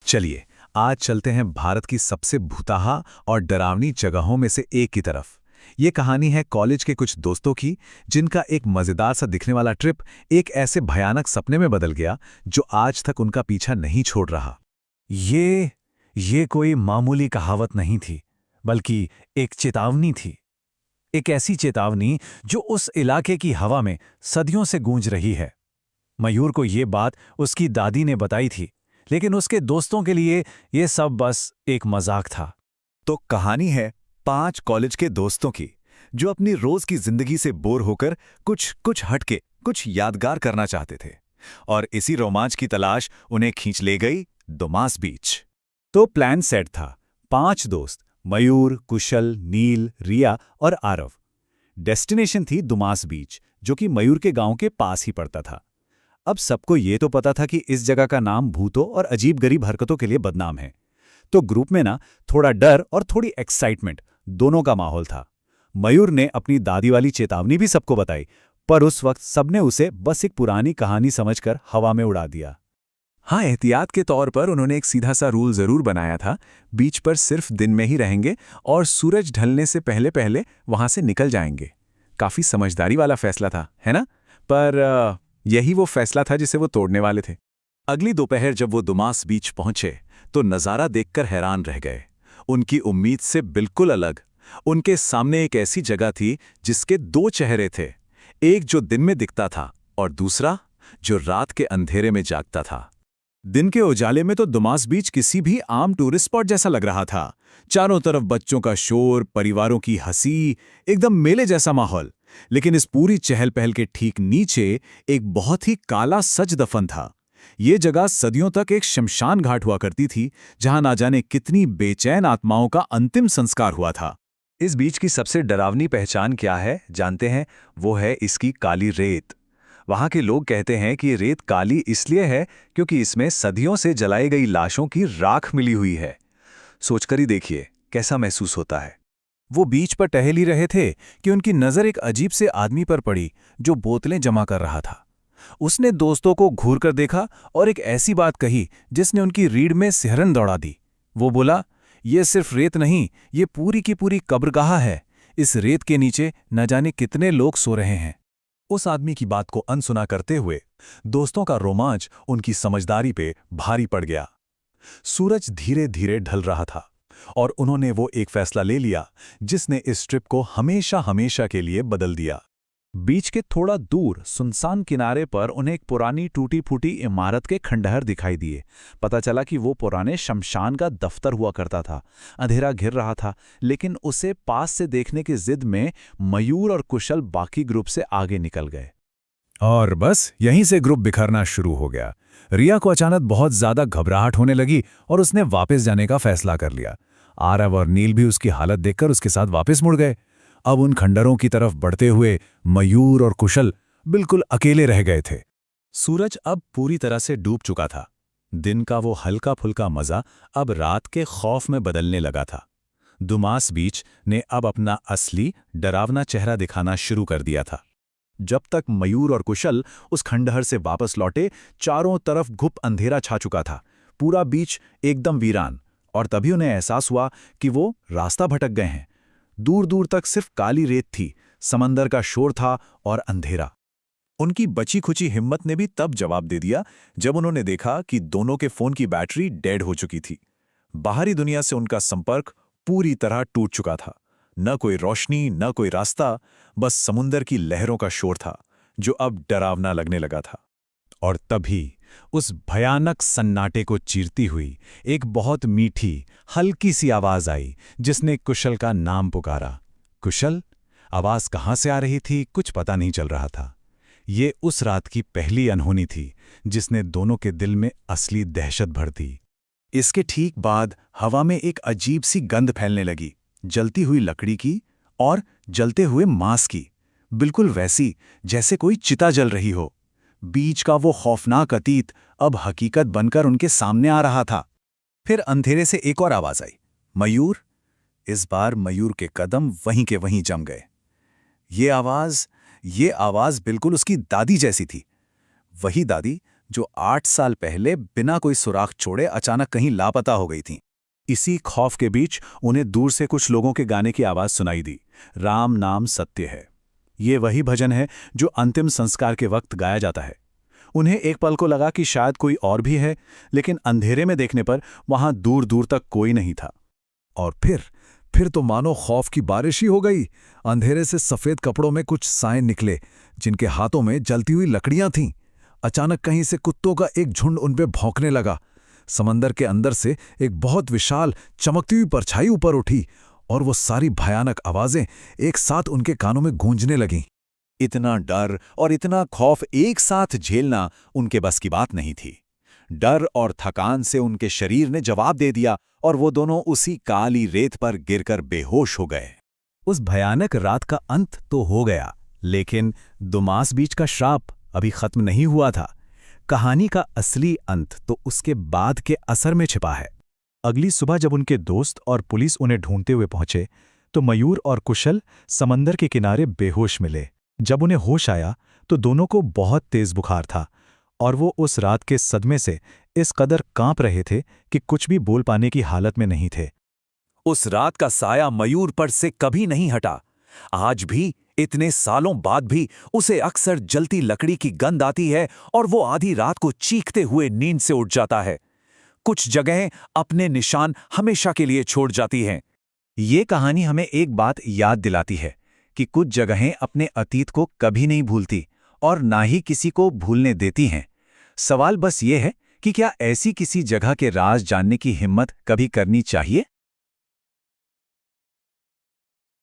चलिए, आज चलते हैं भारत की सबसे भूताहा और डरावनी जगहों में से एक की तरफ। ये कहानी है कॉलेज के कुछ दोस्तों की, जिनका एक मजेदार सा दिखने वाला ट्रिप एक ऐसे भयानक सपने में बदल गया जो आज तक उनका पीछा नहीं छोड़ रहा। ये कोई मामूली कहावत नहीं थी, बल्कि एक चेतावनी थी। एक ऐसी चेतावनी जो उस इलाके की हवा में सदियों से गूंज रही है। मयूर को ये बात उसकी दादी ने बताई थी, लेकिन उसके दोस्तों के लिए ये सब बस एक मजाक था। तो कहानी है 5 कॉलेज के दोस्तों की, जो अपनी रोज की जिंदगी से बोर होकर कुछ हटके, कुछ यादगार करना चाहते थे। और इसी रोमांच की तलाश उन्हें खींच ले गई दुमास बीच। तो प्लान सेट था। 5 दोस्त, मयूर, कुशल, नील, रिया और आरव। डेस्टिनेशन थी दुमास बीच, जो कि मयूर के गांव के पास ही पड़ता था। अब सबको ये तो पता था कि इस जगह का नाम भूतों और अजीब-गरीब हरकतों के लिए बदनाम है। तो ग्रुप में ना थोड़ा डर और थोड़ी एक्साइटमेंट दोनों का माहौल था। मयूर ने अपनी दादी वाली चेतावनी भी सबको बताई, पर उस वक्त सबने उसे बस एक पुरानी कहानी समझकर हवा में उड़ा दिया। हाँ, एहतियात के तौर पर उन्होंने एक सीधा सा रूल जरूर बनाया था। बीच पर सिर्फ दिन में ही रहेंगे और सूरज ढलने से पहले पहले वहां से निकल जाएंगे। काफी समझदारी वाला फैसला था, है ना? पर यही वो फैसला था जिसे वो तोड़ने वाले थे। अगली दोपहर जब वो दुमास बीच पहुंचे तो नज़ारा देखकर हैरान रह गए। उनकी उम्मीद से बिल्कुल अलग। उनके सामने एक ऐसी जगह थी जिसके 2 चेहरे थे, एक जो दिन में दिखता था और दूसरा जो रात के अंधेरे में जागता था। दिन के उजाले में तो दुमास बीच किसी भी आम टूरिस्ट स्पॉट जैसा लग रहा था। चारों तरफ बच्चों का शोर, परिवारों की हंसी, एकदम मेले जैसा माहौल। लेकिन इस पूरी चहल पहल के ठीक नीचे एक बहुत ही काला सच दफन था। ये जगह सदियों तक एक शमशान घाट हुआ करती थी, जहां ना जाने कितनी बेचैन आत्माओं का अंतिम संस्कार हुआ था। इस बीच की सबसे डरावनी पहचान क्या है जानते हैं? वो है इसकी काली रेत। वहां के लोग कहते हैं कि ये रेत काली इसलिए है क्योंकि इसमें सदियों से जलाई गई लाशों की राख मिली हुई है। सोचकर ही देखिए कैसा महसूस होता है। वो बीच पर टहल ही रहे थे कि उनकी नज़र एक अजीब से आदमी पर पड़ी जो बोतलें जमा कर रहा था। उसने दोस्तों को घूर कर देखा और एक ऐसी बात कही जिसने उनकी रीढ़ में सिहरन दौड़ा दी। वो बोला, ये सिर्फ रेत नहीं, ये पूरी की पूरी कब्रगाह है। इस रेत के नीचे न जाने कितने लोग सो रहे हैं। उस आदमी की बात को अनसुना करते हुए दोस्तों का रोमांच उनकी समझदारी पे भारी पड़ गया। सूरज धीरे धीरे ढल रहा था और उन्होंने वो एक फैसला ले लिया जिसने इस ट्रिप को हमेशा हमेशा के लिए बदल दिया। बीच के थोड़ा दूर सुनसान किनारे पर उन्हें एक पुरानी टूटी फूटी इमारत के खंडहर दिखाई दिए। पता चला कि वो पुराने शमशान का दफ्तर हुआ करता था। अंधेरा घिर रहा था, लेकिन उसे पास से देखने की जिद में मयूर और कुशल बाकी ग्रुप से आगे निकल गए। और बस यहीं से ग्रुप बिखरना शुरू हो गया। रिया को अचानक बहुत ज्यादा घबराहट होने लगी और उसने वापस जाने का फैसला कर लिया। आरव और नील भी उसकी हालत देखकर उसके साथ वापस मुड़ गए। अब उन खंडरों की तरफ बढ़ते हुए मयूर और कुशल बिल्कुल अकेले रह गए थे। सूरज अब पूरी तरह से डूब चुका था। दिन का वो हल्का फुल्का मजा अब रात के खौफ में बदलने लगा था। दुमास बीच ने अब अपना असली डरावना चेहरा दिखाना शुरू कर दिया था। जब तक मयूर और कुशल उस खंडहर से वापस लौटे, चारों तरफ घुप अंधेरा छा चुका था। पूरा बीच एकदम वीरान। और तभी उन्हें एहसास हुआ कि वो रास्ता भटक गए हैं। दूर दूर तक सिर्फ काली रेत थी, समंदर का शोर था और अंधेरा। उनकी बची खुची हिम्मत ने भी तब जवाब दे दिया जब उन्होंने देखा कि दोनों के फोन की बैटरी डेड हो चुकी थी। बाहरी दुनिया से उनका संपर्क पूरी तरह टूट चुका था। न कोई रोशनी, न कोई रास्ता, बस समुंदर की लहरों का शोर था जो अब डरावना लगने लगा था। और तभी उस भयानक सन्नाटे को चीरती हुई एक बहुत मीठी, हल्की सी आवाज आई जिसने कुशल का नाम पुकारा। कुशल? आवाज कहाँ से आ रही थी कुछ पता नहीं चल रहा था। ये उस रात की पहली अनहोनी थी जिसने दोनों के दिल में असली दहशत भर दी। इसके ठीक बाद हवा में एक अजीब सी गंध फैलने लगी, जलती हुई लकड़ी की और जलते हुए मांस की, बिल्कुल वैसी जैसे कोई चिता जल रही हो। बीच का वो खौफनाक अतीत अब हकीकत बनकर उनके सामने आ रहा था। फिर अंधेरे से एक और आवाज आई, मयूर। इस बार मयूर के कदम वहीं के वहीं जम गए। ये आवाज बिल्कुल उसकी दादी जैसी थी। वही दादी जो 8 साल पहले बिना कोई सुराग छोड़े अचानक कहीं लापता हो गई थीं। इसी खौफ के बीच उन्हें दूर से कुछ लोगों के गाने की आवाज सुनाई दी। राम नाम सत्य है। ये वही भजन है जो अंतिम संस्कार के वक्त गाया जाता है। उन्हें एक पल को लगा कि शायद कोई और भी है, लेकिन अंधेरे में देखने पर वहां दूर दूर तक कोई नहीं था। और फिर तो मानो खौफ की बारिश ही हो गई। अंधेरे से सफेद कपड़ों में कुछ साए निकले, जिनके हाथों में जलती हुई लकड़ियां थीं। अचानक कहीं से कुत्तों का एक झुंड उन पे भौंकने लगा। समंदर के अंदर से एक बहुत विशाल चमकती हुई परछाई ऊपर उठी और वो सारी भयानक आवाजें एक साथ उनके कानों में गूंजने लगीं। इतना डर और इतना खौफ एक साथ झेलना उनके बस की बात नहीं थी। डर और थकान से उनके शरीर ने जवाब दे दिया और वो दोनों उसी काली रेत पर गिरकर बेहोश हो गए। उस भयानक रात का अंत तो हो गया, लेकिन दुमास बीच का श्राप अभी खत्म नहीं हुआ था। कहानी का असली अंत तो उसके बाद के असर में छिपा है। अगली सुबह जब उनके दोस्त और पुलिस उन्हें ढूंढते हुए पहुंचे, तो मयूर और कुशल समंदर के किनारे बेहोश मिले। जब उन्हें होश आया तो दोनों को बहुत तेज बुखार था और वो उस रात के सदमे से इस कदर कांप रहे थे कि कुछ भी बोल पाने की हालत में नहीं थे। उस रात का साया मयूर पर से कभी नहीं हटा। आज भी, इतने सालों बाद भी, उसे अक्सर जलती लकड़ी की गंध आती है और वो आधी रात को चीखते हुए नींद से उठ जाता है। कुछ जगहें अपने निशान हमेशा के लिए छोड़ जाती हैं। ये कहानी हमें एक बात याद दिलाती है कि कुछ जगहें अपने अतीत को कभी नहीं भूलती और ना ही किसी को भूलने देती हैं। सवाल बस ये है कि क्या ऐसी किसी जगह के राज जानने की हिम्मत कभी करनी चाहिए?